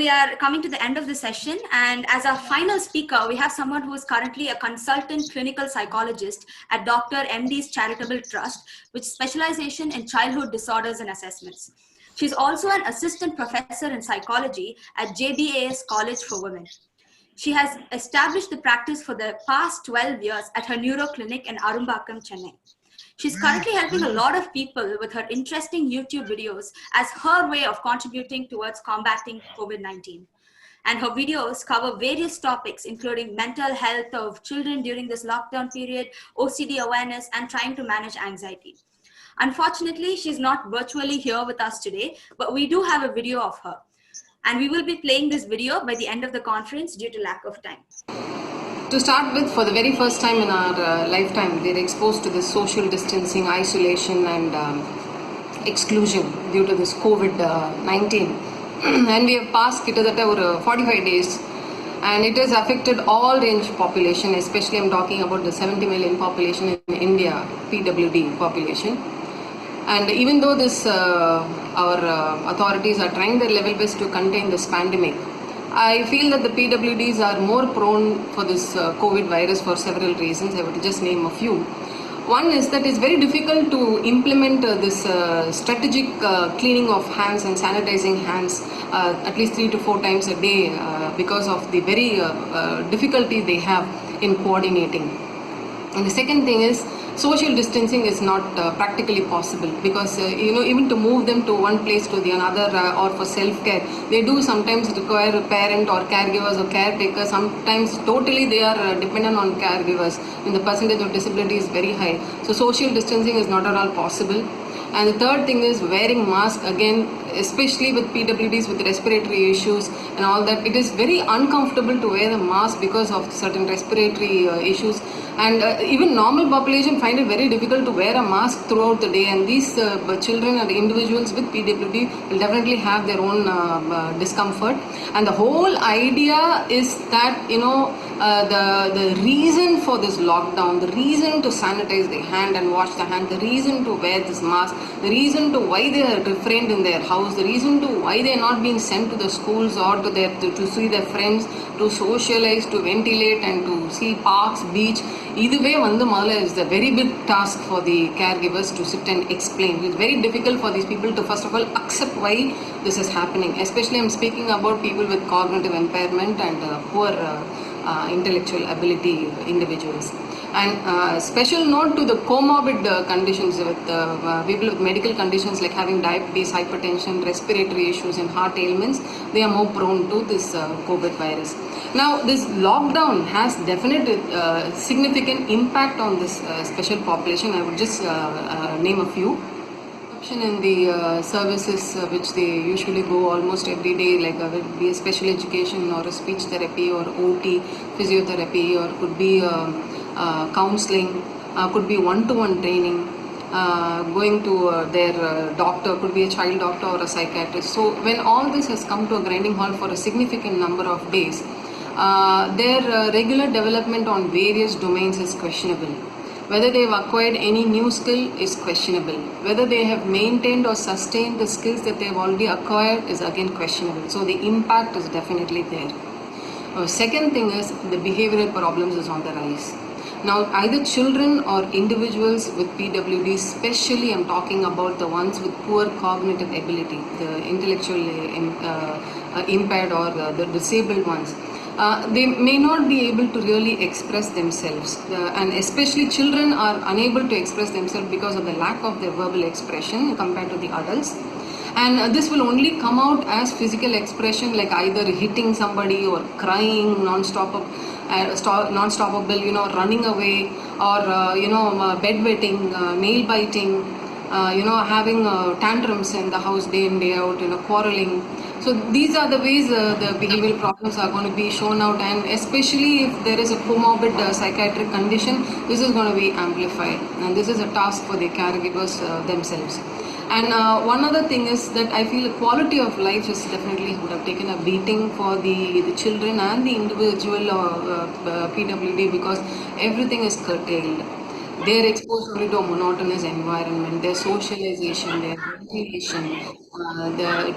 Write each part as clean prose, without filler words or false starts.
we are coming to the end of the session, and as our final speaker, we have someone who is currently a consultant clinical psychologist at Dr. MD's Charitable Trust, with specialization in childhood disorders and assessments. She's also an assistant professor in psychology at JBAS College for Women. She has established the practice for the past 12 years at her neuro clinic in Arumbakam, Chennai. She's currently helping a lot of people with her interesting YouTube videos as her way of contributing towards combating COVID-19. And her videos cover various topics, including mental health of children during this lockdown period, OCD awareness, and trying to manage anxiety. Unfortunately, she's not virtually here with us today, but we do have a video of her. And we will be playing this video by the end of the conference due to lack of time. To start with, for the very first time in our lifetime, we are exposed to this social distancing, isolation and exclusion due to this COVID-19. And we have passed over 45 days, and it has affected all range population, especially I'm talking about the 70 million population in India, PWD population. And even though this, our authorities are trying their level best to contain this pandemic, I feel that the PWDs are more prone for this COVID virus for several reasons. I would just name a few. One is that it's very difficult to implement this strategic cleaning of hands and sanitizing hands at least 3 to 4 times a day because of the very difficulty they have in coordinating. And the second thing is, social distancing is not practically possible because even to move them to one place to the another or for self-care, they do sometimes require a parent or caregivers or caretakers. Sometimes totally they are dependent on caregivers, and the percentage of disability is very high. So social distancing is not at all possible. And the third thing is wearing mask, again, especially with PWDs with respiratory issues and all that. It is very uncomfortable to wear a mask because of certain respiratory issues. And even normal population find it very difficult to wear a mask throughout the day. And these children and individuals with PWD will definitely have their own discomfort. And the whole idea is that, the reason for this lockdown, the reason to sanitize the hand and wash the hand, the reason to wear this mask, the reason to why they are refrained in their house, the reason to why they are not being sent to the schools or to see their friends, to socialize, to ventilate and to see parks, beach. Iduve vandu modala is a very big task for the caregivers to sit and explain. It's very difficult for these people to first of all accept why this is happening. Especially I'm speaking about people with cognitive impairment and poor intellectual ability individuals. And special note to the comorbid conditions with people with medical conditions like having diabetes, hypertension, respiratory issues and heart ailments, they are more prone to this COVID virus. Now this lockdown has definitely significant impact on this special population. I would just name a few. In the services which they usually go almost every day, like it be a special education or a speech therapy or OT, physiotherapy, or could be counseling, could be one-to-one training, going to their doctor, could be a child doctor or a psychiatrist. So when all this has come to a grinding halt for a significant number of days, their regular development on various domains is questionable. Whether they have acquired any new skill is questionable. Whether they have maintained or sustained the skills that they have already acquired is again questionable. So the impact is definitely there. Second thing is the behavioral problems is on the rise. Now either children or individuals with PWD, especially I'm talking about the ones with poor cognitive ability, the intellectually impaired or the disabled ones, they may not be able to really express themselves, and especially children are unable to express themselves because of the lack of their verbal expression compared to the adults. And this will only come out as physical expression, like either hitting somebody or crying non-stoppable, running away, or bedwetting, nail biting, having tantrums in the house day in day out, quarreling. So these are the ways the behavioral problems are going to be shown out, and especially if there is a comorbid psychiatric condition, this is going to be amplified, and this is a task for the caregivers themselves. And one other thing is that I feel the quality of life is definitely would have taken a beating for the children and the individual PWD, because everything is curtailed. They're exposed only to a monotonous environment, their socialization, their recreation,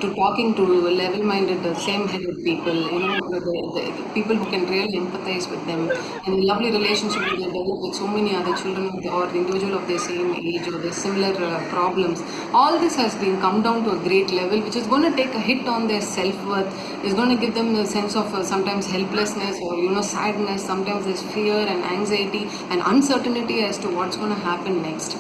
to talking to level-minded, same-headed people, the people who can really empathize with them, and the lovely relationship that they develop with so many other children or the individual of their same age or their similar problems. All this has been come down to a great level, which is going to take a hit on their self-worth, is going to give them a sense of sometimes helplessness or sadness. Sometimes there's fear and anxiety and uncertainty as to what's going to happen next.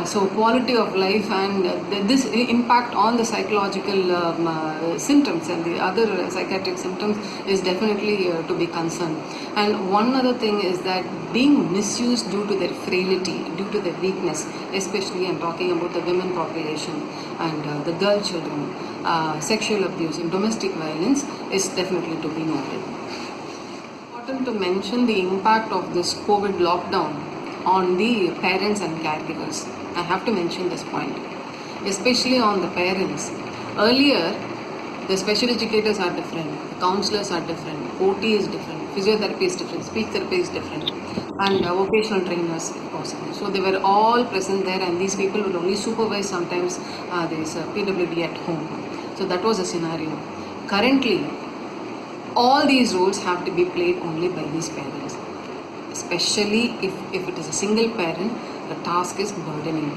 So quality of life and this impact on the psychological symptoms and the other psychiatric symptoms is definitely to be concerned. And one other thing is that being misused due to their frailty, due to their weakness, especially I'm talking about the women population and the girl children, sexual abuse and domestic violence is definitely to be noted. Important to mention the impact of this COVID lockdown on the parents and caregivers. I have to mention this point, especially on the parents. Earlier, the special educators are different, the counselors are different, OT is different, physiotherapy is different, speech therapy is different, and vocational trainers if possible. So they were all present there, and these people would only supervise sometimes this PWD at home. So that was a scenario. Currently, all these roles have to be played only by these parents. Especially if it is a single parent, the task is burdening.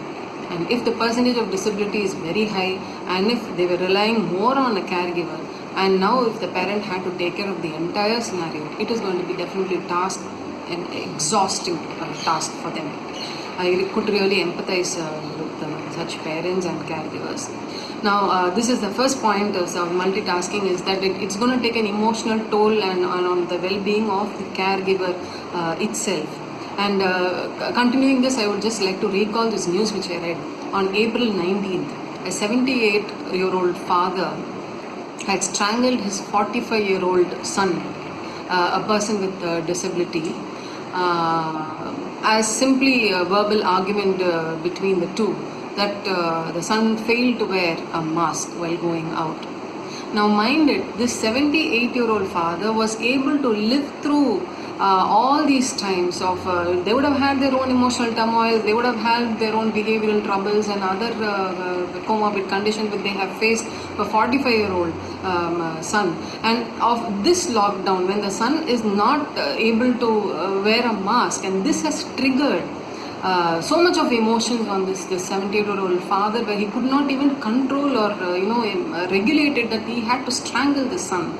And if the percentage of disability is very high, and if they were relying more on a caregiver, and now if the parent had to take care of the entire scenario, it is going to be definitely an exhausting task for them. I could really empathize with such parents and caregivers. Now, this is the first point of multitasking, is that it's going to take an emotional toll and on the well-being of the caregiver itself. And continuing this, I would just like to recall this news which I read. On April 19th, a 78-year-old father had strangled his 45-year-old son, a person with disability, as simply a verbal argument between the two, that the son failed to wear a mask while going out. Now mind it, this 78-year-old father was able to live through all these times of, they would have had their own emotional turmoil, they would have had their own behavioral troubles and other comorbid conditions that they have faced, a 45-year-old son. And of this lockdown, when the son is not able to wear a mask, and this has triggered so much of emotions on this 70-year-old father, where he could not even control or regulate it, that he had to strangle the son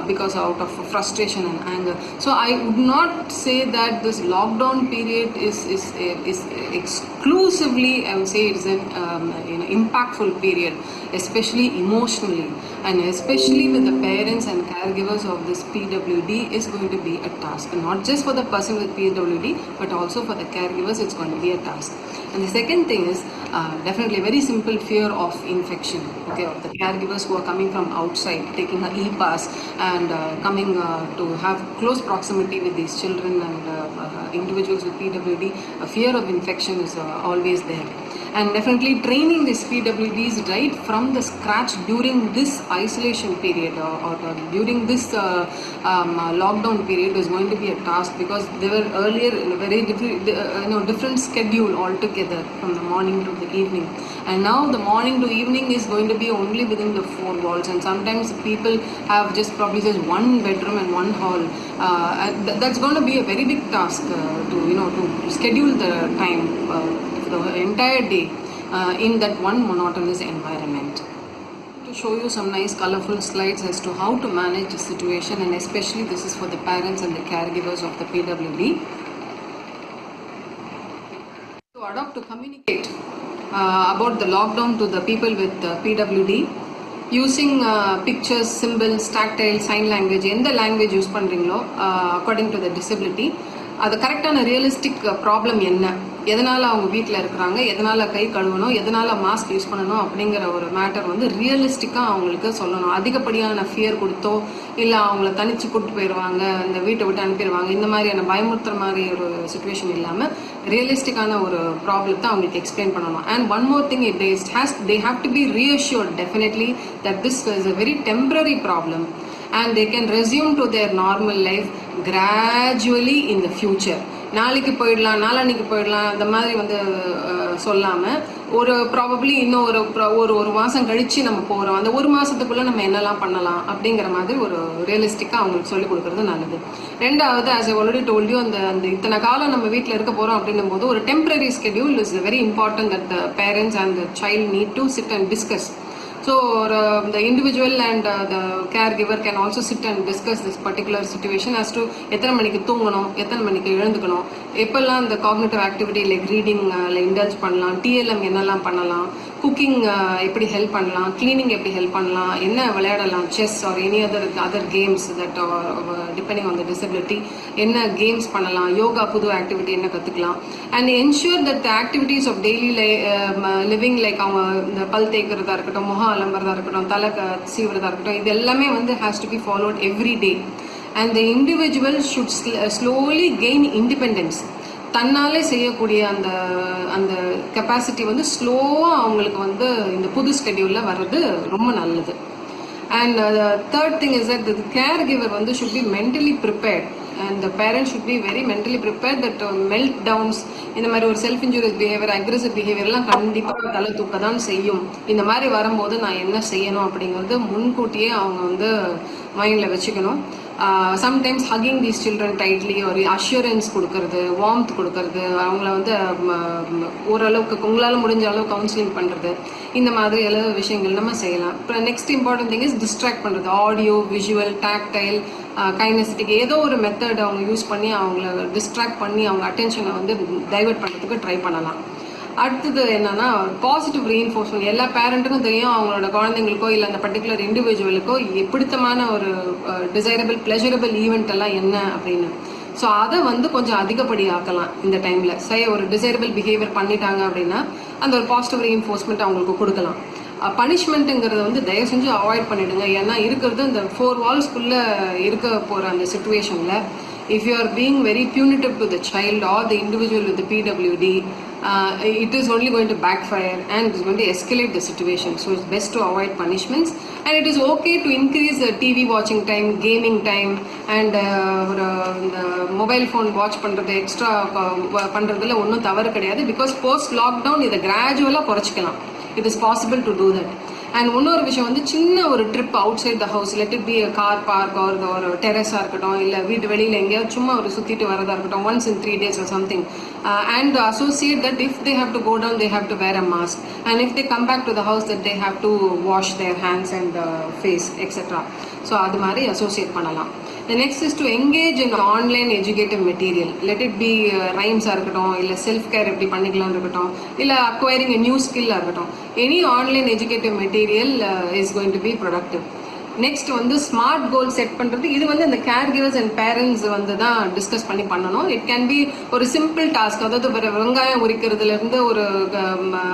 because out of frustration and anger. So I would not say that this lockdown period is exclusively, I would say it's an impactful period, especially emotionally, and especially with the parents and caregivers of this PWD is going to be a task. Not just for the person with PWD, but also for the caregivers, it's going to be a task. And the second thing is definitely a very simple fear of infection, okay, of the caregivers who are coming from outside, taking an e-pass and coming to have close proximity with these children and individuals with PWD. A fear of infection is always there. And definitely training these PWDs right from the scratch during this isolation period or during this lockdown period is going to be a task, because they were earlier in a very different schedule altogether from the morning to the evening. And now the morning to evening is going to be only within the four walls, and sometimes people have probably just one bedroom and one hall. And that's going to be a very big task to schedule the time the entire day in that one monotonous environment. To show you some nice colorful slides as to how to manage the situation, and especially this is for the parents and the caregivers of the PWD. To adopt, to communicate about the lockdown to the people with PWD using pictures, symbols, tactile, sign language, எந்த language use பண்ணுறீங்களோ according to the disability, அது கரெக்டான realistic problem என்ன, எதனால் அவங்க வீட்டில் இருக்கிறாங்க, எதனால் கை கழுவணும், எதனால் மாஸ்க் யூஸ் பண்ணணும் அப்படிங்கிற ஒரு மேட்டர் ரியலிஸ்டிக்காக அவங்களுக்கு சொல்லணும். அதிகப்படியான ஃபியர் கொடுத்தோ இல்லை அவங்கள தனிச்சு கூப்பிட்டு போயிடுவாங்க, இந்த வீட்டை விட்டு அனுப்பிடுவாங்க, இந்த மாதிரியான பயமுறுத்துற மாதிரி ஒரு சுச்சுவேஷன் இல்லாமல் ரியலிஸ்டிக்கான ஒரு ப்ராப்ளத்தை அவங்களுக்கு எக்ஸ்பிளைன் பண்ணணும். And one more thing, they have to be reassured definitely that this is a very temporary problem and they can resume to their normal life gradually in the future. நாளைக்கு போயிடலாம், நாளான்னைக்கு போயிடலாம் அந்த மாதிரி வந்து சொல்லாமல் ஒரு ப்ராபப்ளி இன்னும் ஒரு மாதம் கழித்து நம்ம போகிறோம், அந்த ஒரு மாதத்துக்குள்ளே நம்ம என்னெல்லாம் பண்ணலாம் அப்படிங்கிற மாதிரி ஒரு ரியலிஸ்டிக்காக அவங்களுக்கு சொல்லிக் கொடுக்குறது நல்லது. ரெண்டாவது, as I already told you, அந்த அந்த இத்தனை காலம் நம்ம வீட்டில் இருக்க போகிறோம் அப்படின்னும் போது ஒரு temporary schedule is very important that the parents and the child need to sit and discuss. So the individual and the caregiver can also sit and discuss this particular situation as to எத்தனை மணிக்கு தூங்கணும், எத்தனை மணிக்கு எழுந்துக்கணும், எப்பெல்லாம் இந்த cognitive activity like reading indulge பண்ணலாம், DLM என்னெல்லாம் பண்ணலாம், குக்கிங் எப்படி ஹெல்ப் பண்ணலாம், கிளீனிங் எப்படி ஹெல்ப் பண்ணலாம், என்ன விளையாடலாம், chess or any other games that depending on the disability, என்ன கேம்ஸ் பண்ணலாம், யோகா புது ஆக்டிவிட்டி என்ன கற்றுக்கலாம், and ensure that the activities of daily living like அவங்க இந்த பல் தேய்க்கிறதா இருக்கட்டும், முகம் அலம்புறதா இருக்கட்டும், தலை சீவுறதா இருக்கட்டும், இது எல்லாமே வந்து has to be followed every day. And the individual should slowly gain independence. தன்னாலே செய்யக்கூடிய அந்த அந்த கெப்பாசிட்டி வந்து ஸ்லோவாக அவங்களுக்கு வந்து இந்த புது ஸ்கெடியூலில் வர்றது ரொம்ப நல்லது. And third thing is that the caregiver வந்து should be mentally prepared and the parent should be very mentally prepared that meltdowns இந்த மாதிரி ஒரு செல்ஃப் இன்ஜூரியஸ் பிஹேவியர், அக்ரெசிவ் பிஹேவியர்லாம் கண்டிப்பாக தலை தூக்க தான் செய்யும். இந்த மாதிரி வரும்போது நான் என்ன செய்யணும் அப்படிங்கிறது முன்கூட்டியே அவங்க வந்து மைண்டில் வச்சுக்கணும். Sometimes hugging these children tightly ஒரு அஷூரன்ஸ் கொடுக்கறது, வார்ம்த் கொடுக்கறது, அவங்கள வந்து ஓரளவுக்கு உங்களால் முடிஞ்ச அளவு கவுன்சிலிங் பண்ணுறது, இந்த மாதிரி எல்லா விஷயங்கள் நம்ம செய்யலாம். அப்புறம் next important thing is distract பண்ணுறது. ஆடியோ, விஷுவல், டாக்டைல், கைனஸ்டிக் ஏதோ ஒரு மெத்தட் அவங்க யூஸ் பண்ணி அவங்கள டிஸ்ட்ராக்ட் பண்ணி அவங்க அட்டென்ஷனை வந்து டைவெர்ட் பண்ணுறதுக்கு ட்ரை பண்ணலாம். அடுத்தது என்னன்னா பாசிட்டிவ் ரீஎன்ஃபோர்ஸ்மெண்ட். எல்லா பேரண்ட்டுக்கும் தெரியும் அவங்களோட குழந்தைங்களுக்கோ இல்லை அந்த பர்டிகுலர் இண்டிவிஜுவலுக்கோ பிடித்தமான ஒரு டிசைரபிள் ப்ளெஷரபிள் ஈவெண்ட் எல்லாம் என்ன அப்படின்னு. ஸோ அதை வந்து கொஞ்சம் அதிகப்படி ஆக்கலாம் இந்த டைமில். ஒரு டிசைரபிள் பிஹேவியர் பண்ணிட்டாங்க அப்படின்னா அந்த ஒரு பாசிட்டிவ் ரீஎன்ஃபோர்ஸ்மெண்ட் அவங்களுக்கு கொடுக்கலாம். பனிஷ்மெண்ட்டுங்கிறத வந்து தயவு செஞ்சு அவாய்ட் பண்ணிவிடுங்க. ஏன்னா இருக்கிறது இந்த 4 walls-குள்ளே இருக்க போகிற அந்த சுச்சுவேஷனில் if you are being very punitive to the child or the individual with the PWD, it is only going to backfire and it is going to escalate the situation. So it's best to avoid punishments, and it is okay to increase the TV watching time, gaming time, and mobile phone watch பண்ணுறது extra பண்ணுறதுல ஒன்றும் தவறு கிடையாது. Because post lockdown இதை கிராஜுவலாக குறைச்சிக்கலாம். It is possible to do that. And இன்னொரு விஷயம் வந்து சின்ன ஒரு trip outside the house, let it be car park ஒரு டெரஸாக இருக்கட்டும், இல்லை வீட்டு வெளியில் எங்கேயாவது சும்மா ஒரு சுற்றிட்டு வரதா இருக்கட்டும், once in 3 days or something, and associate that if they have to go down they have to wear a mask, and if they come back to the house that they have to wash their hands and face etc. So அது மாதிரி associate பண்ணலாம். The next is to engage in online educative material. Let it be rhymes-ஆக இருக்கட்டும், இல்லை self care எப்படி பண்ணிக்கலாம்னு இருக்கட்டும், இல்லை acquiring a new skill-ஆக இருக்கட்டும். Any online educative material is going to be productive. Next வந்து ஸ்மார்ட் கோல் செட் பண்ணுறது. இது வந்து இந்த கேர் கிவர்ஸ் அண்ட் பேரண்ட்ஸ் வந்து தான் டிஸ்கஸ் பண்ணணும். இட் கேன் பி ஒரு சிம்பிள் டாஸ்க், அதாவது வெங்காயம் உரிக்கிறதுலேருந்து, ஒரு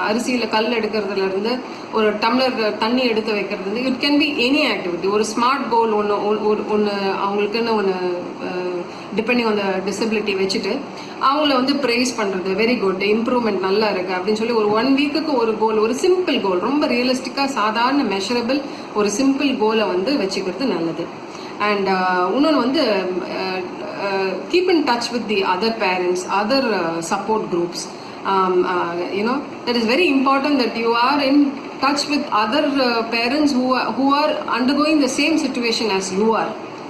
அரிசியில் கல் எடுக்கிறதுலேருந்து, ஒரு டம்ளர் தண்ணி எடுத்து வைக்கிறது. It can be any activity. ஒரு ஸ்மார்ட் கோல் ஒன்று அவங்களுக்குன்னு ஒன்று டிபெண்டிங் ஆன் த டிசபிலிட்டி வச்சுட்டு அவங்கள வந்து ப்ரைஸ் பண்ணுறது, வெரி குட், இம்ப்ரூவ்மெண்ட் நல்லா இருக்குது அப்படின்னு சொல்லி ஒரு 1 வீக்குக்கு ஒரு கோல், ஒரு சிம்பிள் கோல், ரொம்ப ரியலிஸ்டிக்காக சாதாரண மெஷரபிள் ஒரு சிம்பிள் கோலை வந்து வச்சுக்கிறது நல்லது. அண்ட் இன்னொன்று வந்து keep in touch with the other parents, other support groups. That is very important that you are in touch with other parents who are undergoing the same situation as you are.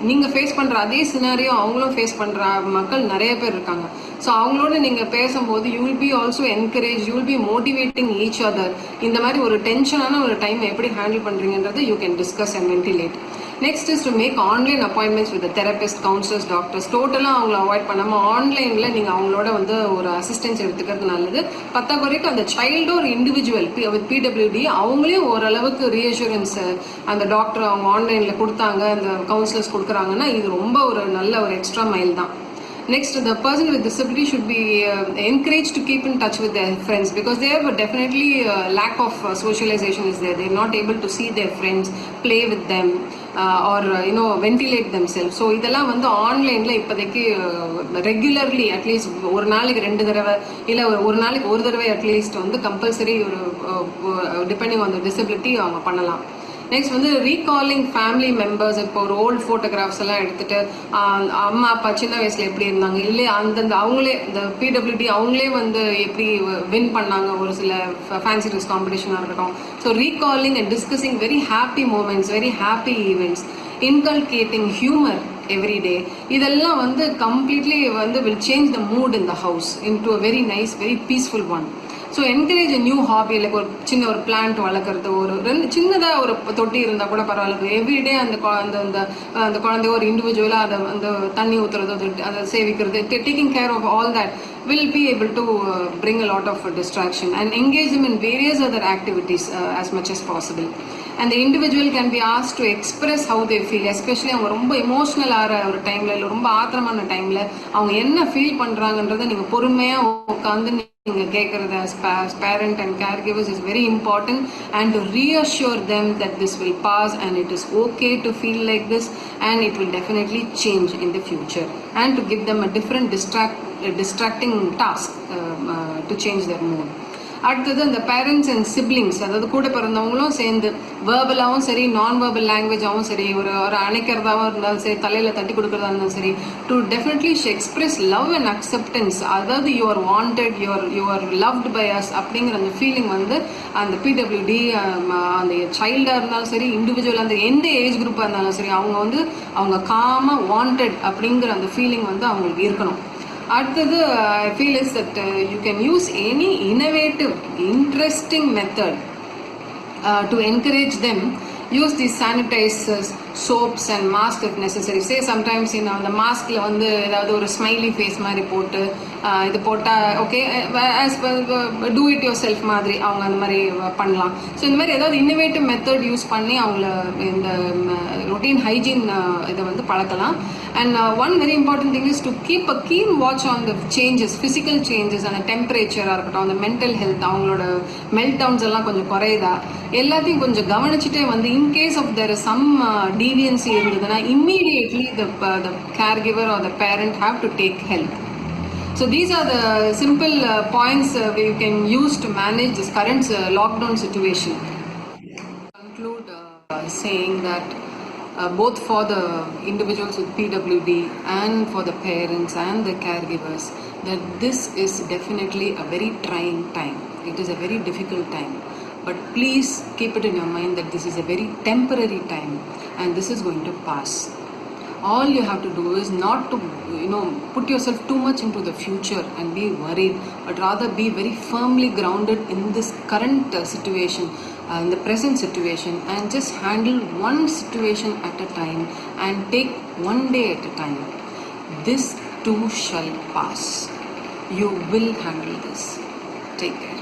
நீங்கள் face பண்ணுற அதே scenario அவங்களும் face பண்ணுற மக்கள் நிறைய பேர் இருக்காங்க. So அவங்களோட நீங்கள் பேசும்போது you will be also encourage, you will be motivating each other. இந்த மாதிரி ஒரு டென்ஷனான ஒரு டைமை எப்படி ஹேண்டில் பண்ணுறீங்கன்றது you can discuss and ventilate. Next is to make online appointments with therapist, counsellors, doctors. டோட்டலாக அவங்கள அவாய்ட் பண்ணாமல் ஆன்லைனில் நீங்கள் அவங்களோட வந்து ஒரு அசிஸ்டன்ஸ் எடுத்துக்கிறது நல்லது. பத்தாக்குறைக்கு அந்த சைல்டு ஒரு இண்டிவிஜுவல் வித் பிடபிள்யூடி அவங்களையும் ஓரளவுக்கு ரீஅஷூரன்ஸ் அந்த டாக்டர் அவங்க ஆன்லைனில் கொடுத்தாங்க, அந்த கவுன்சிலர்ஸ் கொடுக்குறாங்கன்னா இது ரொம்ப ஒரு நல்ல ஒரு எக்ஸ்ட்ரா மைல் தான். Next, the person with disability should be encouraged to keep in touch with their friends, because they have definitely lack of socialization is there. They are not able to see their friends, play with them, or ventilate themselves. So இதெல்லாம் வந்து ஆன்லைனில் இப்போதைக்கு regularly at least ஒரு நாளைக்கு 2 தடவை இல்லை ஒரு நாளைக்கு 1 தடவை அட்லீஸ்ட் வந்து கம்பல்சரி ஒரு டிபெண்டிங் ஆன் த டிசபிலிட்டி அவங்க பண்ணலாம். நெக்ஸ்ட் வந்து ரீகாலிங் ஃபேமிலி மெம்பர்ஸ். இப்போ ஒரு ஓல்டு ஃபோட்டோகிராஃப்ஸ் எல்லாம் எடுத்துட்டு அம்மா அப்பா சின்ன வயசுல எப்படி இருந்தாங்க, இல்லை அந்தந்த அவங்களே இந்த பிடபிள்யூடி அவங்களே வந்து எப்படி வின் பண்ணாங்க ஒரு சில ஃபேன்சி ட்ரெஸ் காம்படிஷனாக இருக்கட்டும். So recalling and discussing very happy moments, very happy events, inculcating humour every day, இதெல்லாம் வந்து கம்ப்ளீட்லி வந்து will change the mood in the house into a very nice very peaceful one. So encourage a new hobby, like ஒரு சின்ன ஒரு plant வளர்க்குறது, ஒரு சின்னதாக ஒரு தொட்டி இருந்தால் கூட பரவாயில்ல. எவ்ரிடே அந்த அந்த குழந்தைய ஒரு இண்டிவிஜுவலாக அதை அந்த தண்ணி ஊற்றுறது, அதை சேவிக்கிறது, taking care of all that will be able to bring a lot of distraction and engage them in various other activities as much as possible. And the individual can be asked to express how they feel, especially அவங்க ரொம்ப emotional ஆகிற ஒரு டைமில், இல்லை ரொம்ப ஆத்திரமான டைமில் அவங்க என்ன ஃபீல் பண்ணுறாங்கன்றதை நீங்கள் பொறுமையாக உட்காந்து நீங்கள் கேட்குறது as parent and caregivers is very important, and to reassure them that this will pass and it is okay to feel like this and it will definitely change in the future, and to give them a different distracting task to change their mood. அடுத்தது இந்த parents and siblings, அதாவது கூட பிறந்தவங்களும் சேர்ந்து வேர்பலாகவும் சரி நான் verbal லாங்குவேஜாகவும் சரி, ஒரு அணைக்கிறதாகவும் இருந்தாலும் சரி, தலையில் தட்டி கொடுக்குறதா இருந்தாலும் சரி, to definitely express love and acceptance. அதாவது you are wanted, you are loved by us அப்படிங்கிற அந்த ஃபீலிங் வந்து அந்த பிடபிள்யூடி அந்த சைல்டாக இருந்தாலும் சரி, இண்டிவிஜுவல் அந்த எந்த ஏஜ் குரூப்பாக இருந்தாலும் சரி, அவங்க காமாக வாண்டட் அப்படிங்கிற அந்த ஃபீலிங் வந்து அவங்களுக்கு இருக்கணும். அடுத்தது I feel is that you can use any innovative, interesting method to encourage them. Use these sanitizers, soaps and masks if necessary. Say sometimes அந்த மாஸ்கில் வந்து ஏதாவது ஒரு ஸ்மைலி ஃபேஸ் மாதிரி போட்டு இது போட்டால் okay, as do it your self மாதிரி அவங்க அந்த மாதிரி பண்ணலாம். ஸோ இந்த மாதிரி ஏதாவது இன்னோவேட்டிவ் மெத்தட் யூஸ் பண்ணி அவங்கள இந்த ரொட்டீன் ஹைஜீன் இதை வந்து பழக்கலாம். And one very important thing is to keep a keen watch on the changes, physical changes, and the temperature இருக்கட்டும், அந்த மென்டல் ஹெல்த், அவங்களோட மெல்ட் டவுன்ஸ் எல்லாம் கொஞ்சம் குறையுதா, எல்லாத்தையும் கொஞ்சம் கவனிச்சுட்டே வந்து in case of there is some deviancy இருந்ததுன்னா immediately the caregiver or the parent have to take help. So these are the simple points we can use to manage this current lockdown situation. Conclude saying that both for the individuals with PWD and for the parents and the caregivers, that this is definitely a very trying time. It is a very difficult time. But please keep it in your mind that this is a very temporary time and this is going to pass. All you have to do is not to put yourself too much into the future and be worried, but rather be very firmly grounded in this current situation, in the present situation, and just handle one situation at a time and take one day at a time. This too shall pass. You will handle this. Take care.